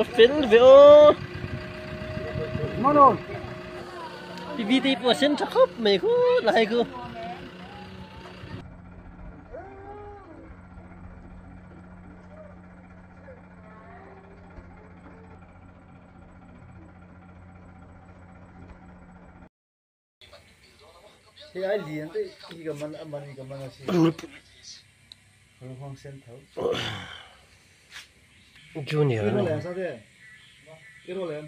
rốt phến về ô ngon rồi vì thì của xin chắc khóc mày cứ lại cứ thì ai liền đấy cái mình là gì rồi hoang sen thấu Junior cái này sao thế cái đồ này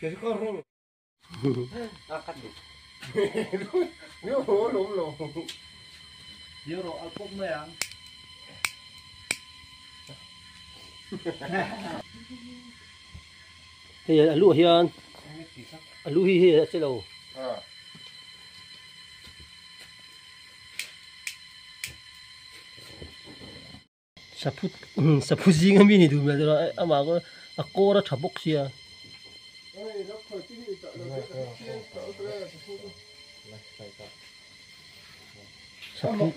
cái con rô cắt đi nếu hổ lủng nếu rồi ăn cốc này ăn thì lúa hiền lúa hiền sẽ đâu sapu zinga mini du mel dora ama ko akora thabok sia sapu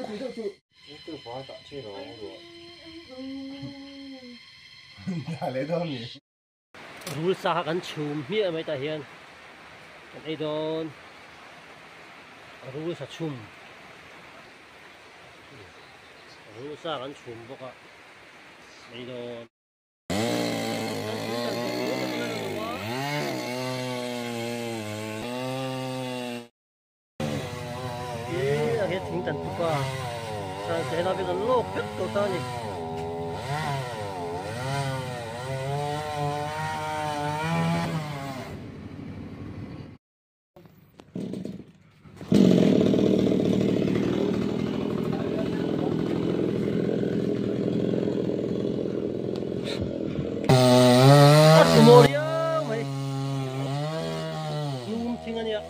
rul sa kan chum mi mai ta hian kan ei don rul sa chum rul sa kan chum boka ei don cái thing tận tu pa sang sẽ là việc lô pet to ta ni semua dia mai lum tingan ya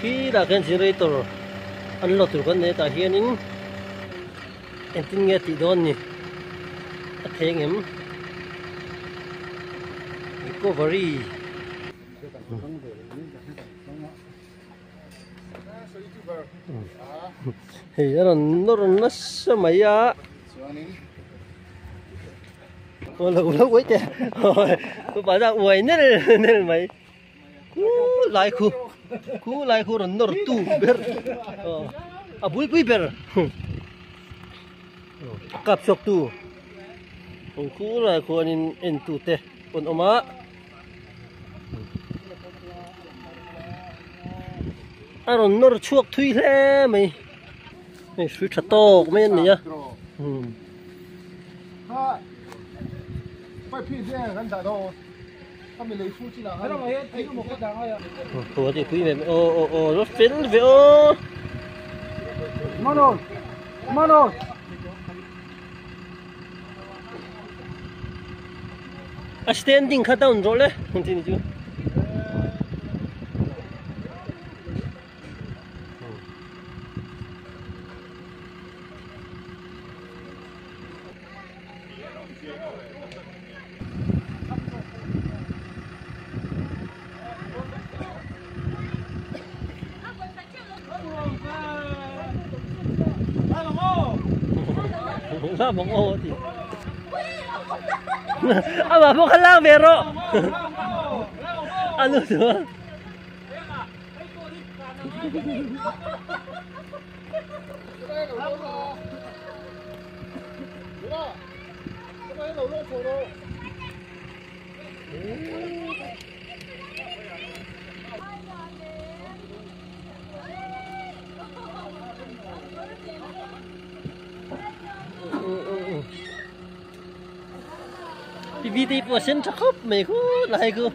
khi đã cái generator anh lọt từ con này ta hiện in em tin nghe tí đòn nhỉ thấy em recovery thì nó sao mày á ôi là nó quấy chè tôi bảo ra uầy nên mày lại khu lại khu rồi nở tu ber à bui ber cặp sọc tu khu lại khu anh tu te còn oma à rồi nở chuột thui thế mày suy thật to mấy anh này nhá phải phi thế gần đã đâu mình lấy phu chỉ là hay là thấy một cái đáng hay à ủa thì quý vị ô nó phến về ô ngon rồi à standing khá down rồi đấy không tin chứ Sa bong o ti. Aba mo ka lang pero. Ano 'to? 50% cho khóc mày cứ lại cứ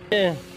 yeah.